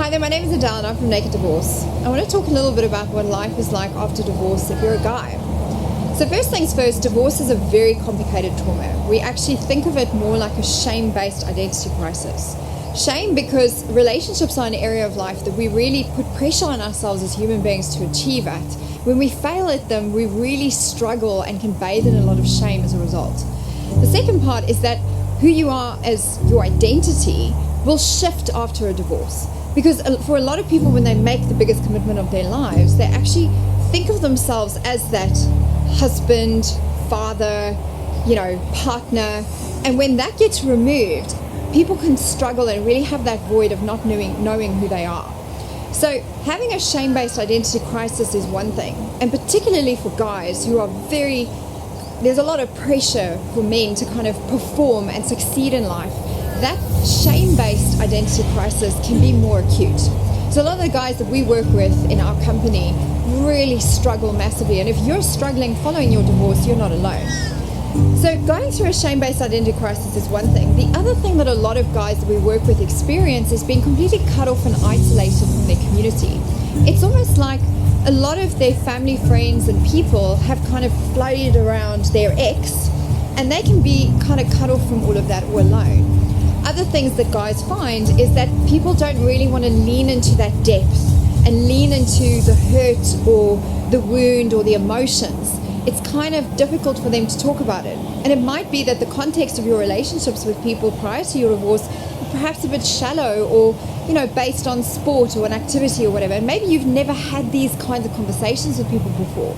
Hi there, my name is Adele and I'm from Naked Divorce. I want to talk a little bit about what life is like after divorce if you're a guy. So first things first, divorce is a very complicated trauma. We actually think of it more like a shame-based identity crisis. Shame because relationships are an area of life that we really put pressure on ourselves as human beings to achieve at. When we fail at them, we really struggle and can bathe in a lot of shame as a result. The second part is that who you are as your identity will shift after a divorce. Because for a lot of people, when they make the biggest commitment of their lives, they actually think of themselves as that husband, father, partner. And when that gets removed, people can struggle and really have that void of not knowing who they are. So having a shame-based identity crisis is one thing. And particularly for guys who are there's a lot of pressure for men to kind of perform and succeed in life. That shame-based identity crisis can be more acute. So a lot of the guys that we work with in our company really struggle massively. And if you're struggling following your divorce, you're not alone. So going through a shame-based identity crisis is one thing. The other thing that a lot of guys that we work with experience is being completely cut off and isolated from their community. It's almost like a lot of their family, friends, and people have kind of floated around their ex, and they can be kind of cut off from all of that or alone. Other things that guys find is that people don't really want to lean into that depth and lean into the hurt or the wound or the emotions. It's kind of difficult for them to talk about it. And it might be that the context of your relationships with people prior to your divorce are perhaps a bit shallow or, based on sport or an activity or whatever. And maybe you've never had these kinds of conversations with people before.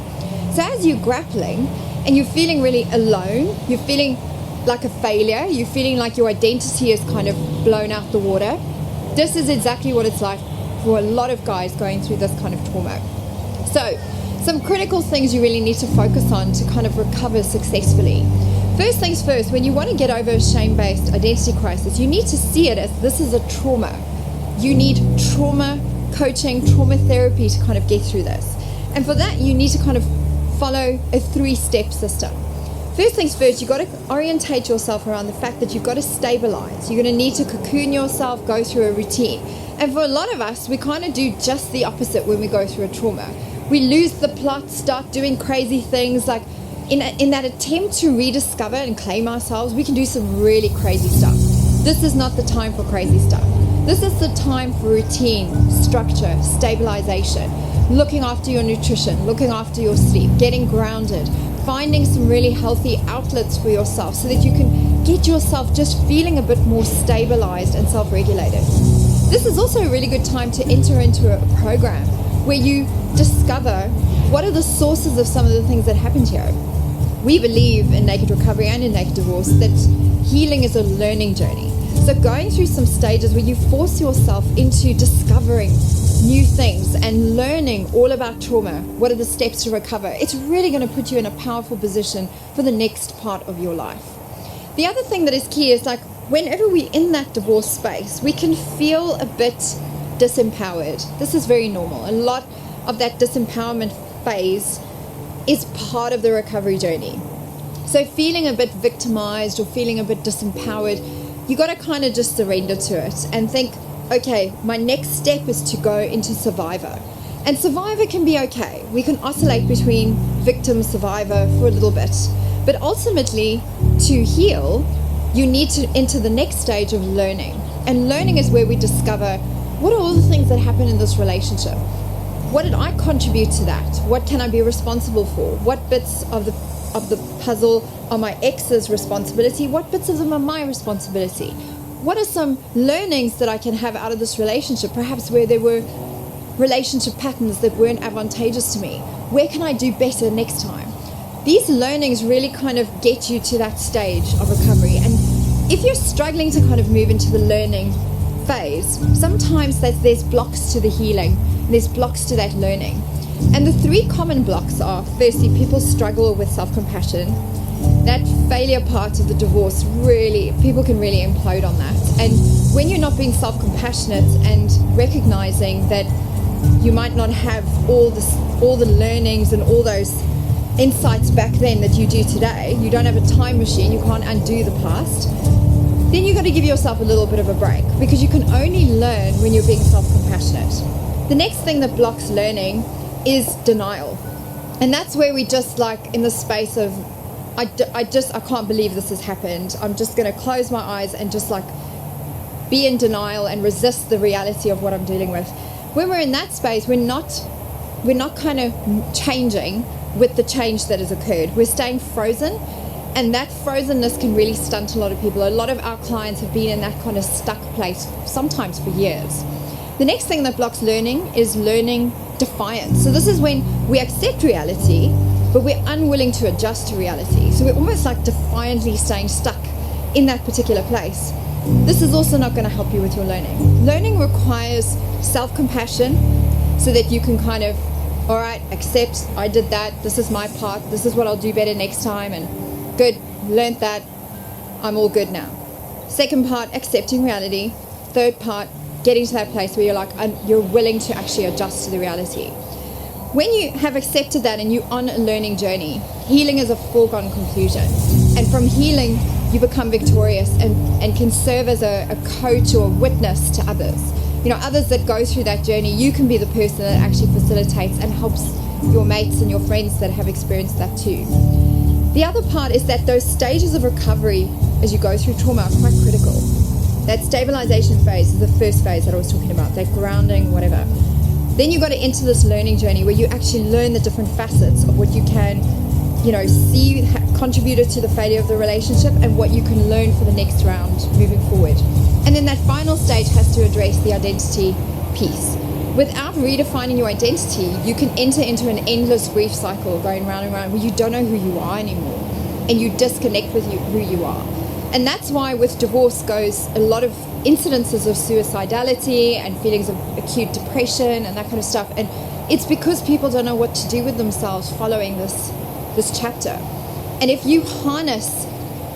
So as you're grappling and you're feeling really alone, you're feeling like a failure, you're feeling like your identity is kind of blown out the water, this is exactly what it's like for a lot of guys going through this kind of trauma. So some critical things you really need to focus on to kind of recover successfully. First things first, when you want to get over a shame-based identity crisis, you need to see it as this is a trauma. You need trauma coaching, trauma therapy to kind of get through this. And for that, you need to kind of follow a 3-step system. First things first, you've got to orientate yourself around the fact that you've got to stabilize. You're going to need to cocoon yourself, go through a routine. And for a lot of us, we kind of do just the opposite when we go through a trauma. We lose the plot, start doing crazy things. Like in that attempt to rediscover and claim ourselves, we can do some really crazy stuff. This is not the time for crazy stuff. This is the time for routine, structure, stabilization, looking after your nutrition, looking after your sleep, getting grounded, finding some really healthy outlets for yourself so that you can get yourself just feeling a bit more stabilized and self-regulated. This is also a really good time to enter into a program where you discover what are the sources of some of the things that happened here. We believe in Naked Recovery and in Naked Divorce that healing is a learning journey. So going through some stages where you force yourself into discovering new things and learning all about trauma, what are the steps to recover, it's really going to put you in a powerful position for the next part of your life. The other thing that is key is like whenever we're in that divorce space, we can feel a bit disempowered. This is very normal. A lot of that disempowerment phase is part of the recovery journey. So feeling a bit victimized or feeling a bit disempowered, you got to kind of just surrender to it and think, okay, my next step is to go into survivor. And survivor can be okay. We can oscillate between victim, survivor for a little bit. But ultimately, to heal, you need to enter the next stage of learning. And learning is where we discover what are all the things that happen in this relationship? What did I contribute to that? What can I be responsible for? What bits of the puzzle are my ex's responsibility? What bits of them are my responsibility? What are some learnings that I can have out of this relationship? Perhaps where there were relationship patterns that weren't advantageous to me. Where can I do better next time? These learnings really kind of get you to that stage of recovery. And if you're struggling to kind of move into the learning phase, sometimes there's blocks to the healing, and there's blocks to that learning. And the 3 common blocks are, firstly, people struggle with self-compassion. That failure part of the divorce, really, people can really implode on that. And when you're not being self-compassionate and recognizing that you might not have all the learnings and all those insights back then that you do today, you don't have a time machine, you can't undo the past, then you've got to give yourself a little bit of a break, because you can only learn when you're being self-compassionate. The next thing that blocks learning is denial. And that's where we just like in the space of, I can't believe this has happened. I'm just going to close my eyes and just like be in denial and resist the reality of what I'm dealing with. When we're in that space, we're not kind of changing with the change that has occurred. We're staying frozen, and that frozenness can really stunt a lot of people. A lot of our clients have been in that kind of stuck place, sometimes for years. The next thing that blocks learning is learning defiance. So this is when we accept reality, but we're unwilling to adjust to reality. So we're almost like defiantly staying stuck in that particular place. This is also not going to help you with your learning. Learning requires self-compassion so that you can kind of, all right, accept, I did that, this is my part, this is what I'll do better next time, and good, learned that, I'm all good now. Second part, accepting reality. Third part, getting to that place where you're like, you're willing to actually adjust to the reality. When you have accepted that and you're on a learning journey, healing is a foregone conclusion. And from healing, you become victorious and can serve as a coach or a witness to others. You know, others that go through that journey, you can be the person that actually facilitates and helps your mates and your friends that have experienced that too. The other part is that those stages of recovery as you go through trauma are quite critical. That stabilization phase is the first phase that I was talking about, that grounding, whatever. Then you've got to enter this learning journey where you actually learn the different facets of what you can, you know, see contributed to the failure of the relationship and what you can learn for the next round moving forward. And then that final stage has to address the identity piece. Without redefining your identity, you can enter into an endless grief cycle going round and round where you don't know who you are anymore and you disconnect with who you are. And that's why with divorce goes a lot of incidences of suicidality and feelings of acute depression and that kind of stuff. And it's because people don't know what to do with themselves following this chapter. And if you harness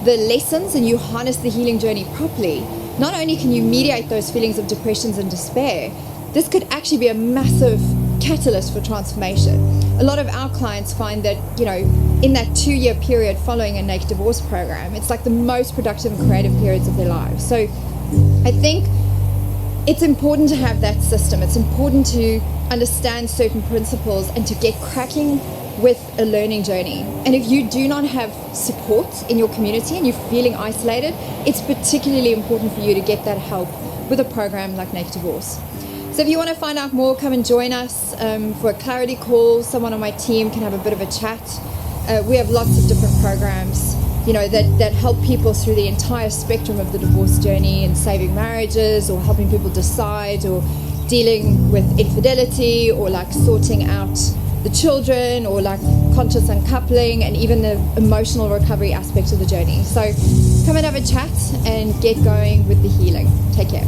the lessons and you harness the healing journey properly, not only can you mediate those feelings of depressions and despair, this could actually be a massive catalyst for transformation. A lot of our clients find that, you know, in that 2-year period following a Naked Divorce program, it's like the most productive and creative periods of their lives. So I think it's important to have that system. It's important to understand certain principles and to get cracking with a learning journey. And if you do not have support in your community and you're feeling isolated, it's particularly important for you to get that help with a program like Naked Divorce. So if you want to find out more, come and join us for a clarity call. Someone on my team can have a bit of a chat. We have lots of different programs, you know, that help people through the entire spectrum of the divorce journey and saving marriages or helping people decide or dealing with infidelity or like sorting out the children or like conscious uncoupling and even the emotional recovery aspect of the journey. So come and have a chat and get going with the healing. Take care.